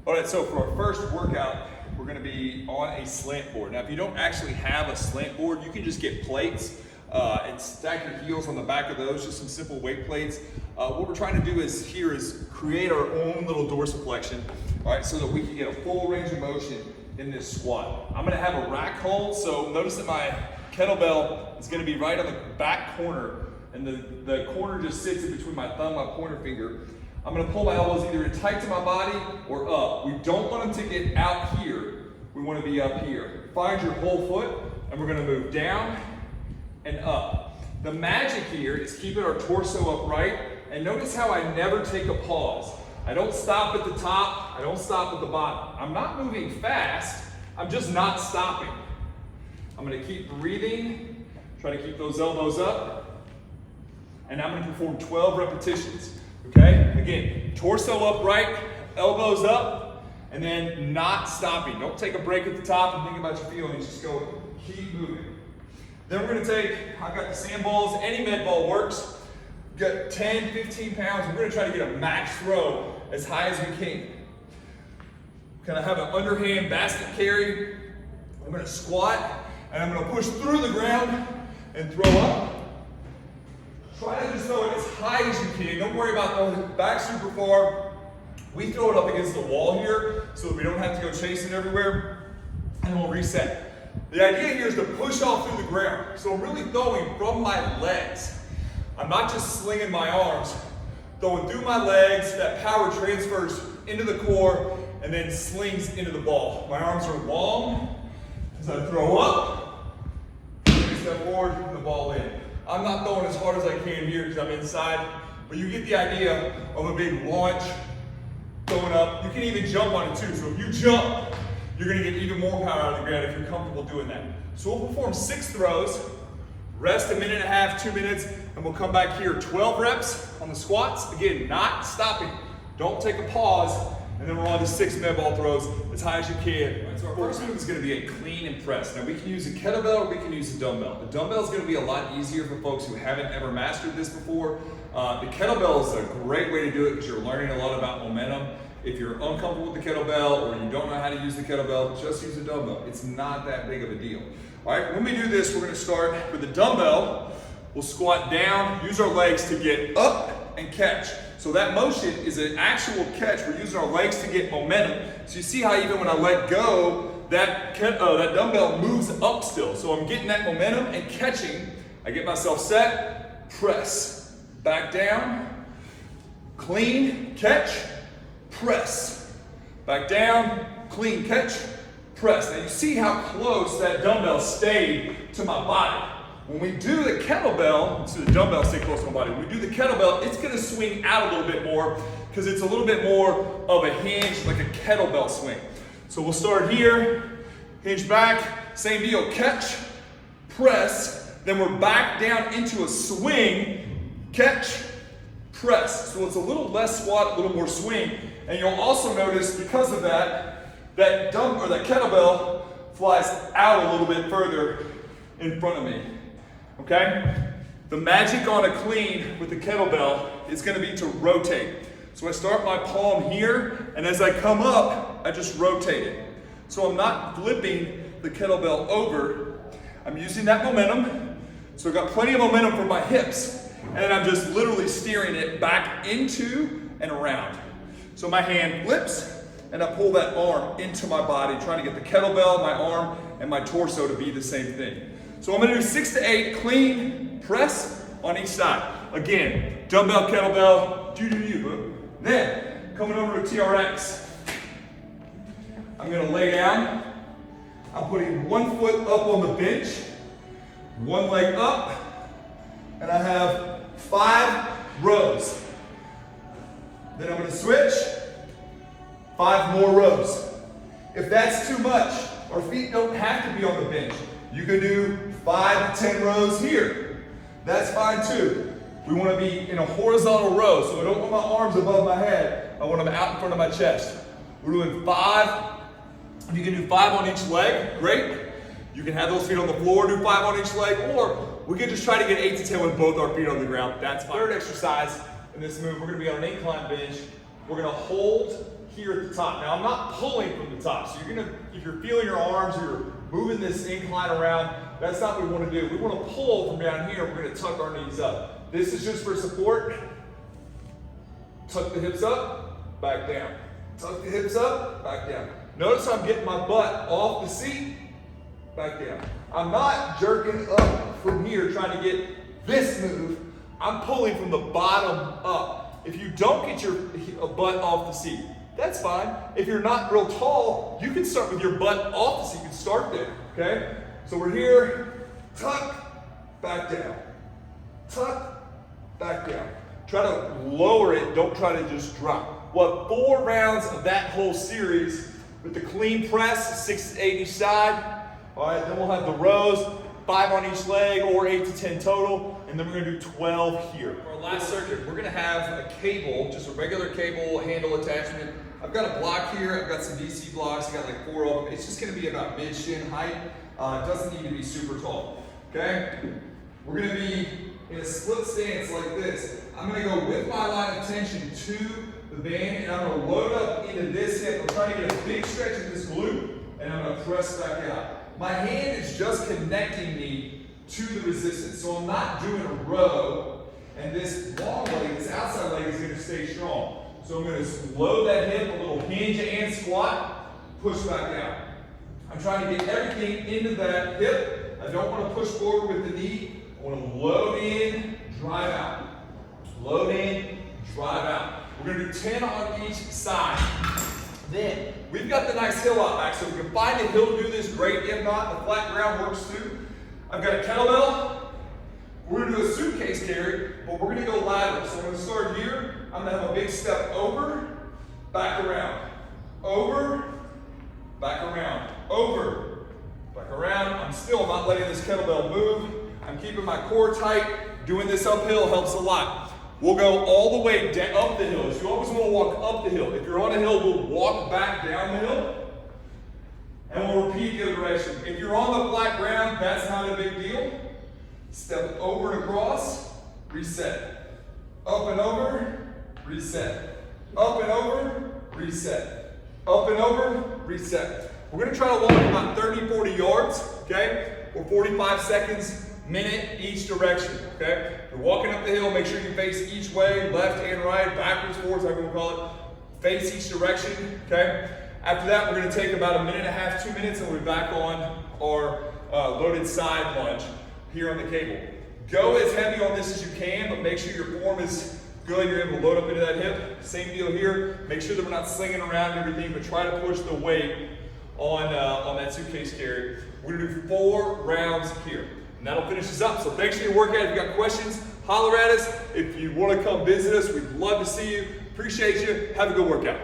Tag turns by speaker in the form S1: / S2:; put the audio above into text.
S1: All right, so for our first workout, we're gonna be on a slant board. Now, if you don't actually have a slant board, you can just get plates and stack your heels on the back of those, just some simple weight plates. What we're trying to do is create our own little dorsiflexion, all right, so that we can get a full range of motion in this squat. I'm gonna have a rack hold, so notice that my kettlebell is gonna be right on the back corner, and the corner just sits in between my thumb and my pointer finger. I'm gonna pull my elbows either in tight to my body or up. We don't want them to get out here. We wanna be up here. Find your whole foot, and we're gonna move down and up. The magic here is keeping our torso upright, and notice how I never take a pause. I don't stop at the top, I don't stop at the bottom. I'm not moving fast, I'm just not stopping. I'm gonna keep breathing, try to keep those elbows up, and I'm gonna perform 12 repetitions. Okay, again, torso upright, elbows up, and then not stopping. Don't take a break at the top and think about your feelings, just go, keep moving. Then we're gonna take, I've got the sand balls, any med ball works. We've got 10, 15 pounds, we're gonna try to get a max throw as high as we can. Gonna have an underhand basket carry. I'm gonna squat, and I'm gonna push through the ground and throw up. Try to just throw it as high as you can. Don't worry about throwing it back super far. We throw it up against the wall here so that we don't have to go chasing everywhere. And we'll reset. The idea here is to push off through the ground. So I'm really throwing from my legs. I'm not just slinging my arms. Throwing through my legs, that power transfers into the core and then slings into the ball. My arms are long as I throw up, step forward, and the ball in. I'm not throwing as hard as I can here because I'm inside, but you get the idea of a big launch, throwing up. You can even jump on it too. So if you jump, you're gonna get even more power out of the ground if you're comfortable doing that. So we'll perform 6 throws, rest a minute and a half, 2 minutes, and we'll come back here. 12 reps on the squats. Again, not stopping. Don't take a pause. And then we're on to 6 med ball throws as high as you can. Right, so our first move is gonna be a clean and press. Now we can use a kettlebell or we can use a dumbbell. The dumbbell is gonna be a lot easier for folks who haven't ever mastered this before. The kettlebell is a great way to do it because you're learning a lot about momentum. If you're uncomfortable with the kettlebell or you don't know how to use the kettlebell, just use a dumbbell. It's not that big of a deal. All right, when we do this, we're gonna start with the dumbbell. We'll squat down, use our legs to get up and catch. So that motion is an actual catch. We're using our legs to get momentum. So you see how even when I let go, that dumbbell moves up still. So I'm getting that momentum and catching. I get myself set, press, back down, clean, catch, press, back down, clean, catch, press. Now you see how close that dumbbell stayed to my body. When we do the kettlebell, so the dumbbell stay close to my body. When we do the kettlebell, it's gonna swing out a little bit more because it's a little bit more of a hinge, like a kettlebell swing. So we'll start here, hinge back, same deal, catch, press, then we're back down into a swing, catch, press. So it's a little less squat, a little more swing. And you'll also notice because of that, that kettlebell flies out a little bit further in front of me. Okay? The magic on a clean with the kettlebell is gonna be to rotate. So I start my palm here, and as I come up, I just rotate it. So I'm not flipping the kettlebell over. I'm using that momentum. So I've got plenty of momentum for my hips, and then I'm just literally steering it back into and around. So my hand flips, and I pull that arm into my body, trying to get the kettlebell, my arm, and my torso to be the same thing. So I'm gonna do 6 to 8 clean press on each side. Again, dumbbell, kettlebell, do you, boo. Then, coming over to TRX. I'm gonna lay down. I'm putting one foot up on the bench, one leg up, and I have 5 rows. Then I'm gonna switch, 5 more rows. If that's too much, our feet don't have to be on the bench. You can do 5 to 10 rows here. That's fine too. We want to be in a horizontal row, so I don't want my arms above my head. I want them out in front of my chest. We're doing 5. You can do 5 on each leg, great. You can have those feet on the floor, do 5 on each leg, or we can just try to get 8 to 10 with both our feet on the ground. That's fine. Third exercise in this move, we're gonna be on an incline bench. We're gonna hold here at the top. Now I'm not pulling from the top, so if you're feeling your arms, you're moving this incline around, that's not what we want to do. We want to pull from down here, we're going to tuck our knees up. This is just for support. Tuck the hips up, back down. Tuck the hips up, back down. Notice I'm getting my butt off the seat, back down. I'm not jerking up from here trying to get this move. I'm pulling from the bottom up. If you don't get your butt off the seat, that's fine. If you're not real tall, you can start with your butt off the seat. You can start there, okay? So we're here, tuck, back down. Tuck, back down. Try to lower it, don't try to just drop. We'll have 4 rounds of that whole series with the clean press, 6 to 8 each side. All right, then we'll have the rows, 5 on each leg or 8 to 10 total, and then we're gonna do 12 here. For our last circuit, we're gonna have a cable, just a regular cable handle attachment. I've got a block here, I've got some DC blocks, I've got like 4 of them. It's just gonna be about mid-shin height. It doesn't need to be super tall, okay? We're gonna be in a split stance like this. I'm gonna go with my line of tension to the band, and I'm gonna load up into this hip. I'm trying to get a big stretch of this glute, and I'm gonna press back out. My hand is just connecting me to the resistance, so I'm not doing a row, and this long leg, this outside leg is gonna stay strong. So I'm gonna load that hip, a little hinge and squat, push back out. I'm trying to get everything into that hip. I don't wanna push forward with the knee. I wanna load in, drive out. Load in, drive out. We're gonna do 10 on each side. Then, we've got the nice hill out back, so if we can find a hill to do this, great. If not, the flat ground works too. I've got a kettlebell. We're gonna do a suitcase carry, but we're gonna go lateral. So I'm gonna start here. I'm gonna have a big step over, back around. Over, back around. Over, back around. I'm not letting this kettlebell move. I'm keeping my core tight. Doing this uphill helps a lot. We'll go all the way up the hill. So you always want to walk up the hill. If you're on a hill, we'll walk back down the hill. And we'll repeat the other direction. If you're on the flat ground, that's not a big deal. Step over and across, reset. Up and over, reset. Up and over, reset. Up and over, reset. We're going to try to walk about 30, 40 yards, okay? Or 45 seconds. Minute each direction, okay? If you're walking up the hill, make sure you face each way, left and right, backwards, forwards, however you call it. Face each direction, okay? After that, we're gonna take about 1.5 minutes, 2 minutes, and we'll be back on our loaded side lunge here on the cable. Go as heavy on this as you can, but make sure your form is good, you're able to load up into that hip. Same deal here. Make sure that we're not slinging around and everything, but try to push the weight on that suitcase carry. We're gonna do 4 rounds here. And that'll finish us up. So thanks for your workout. If you got questions, holler at us. If you want to come visit us, we'd love to see you. Appreciate you. Have a good workout.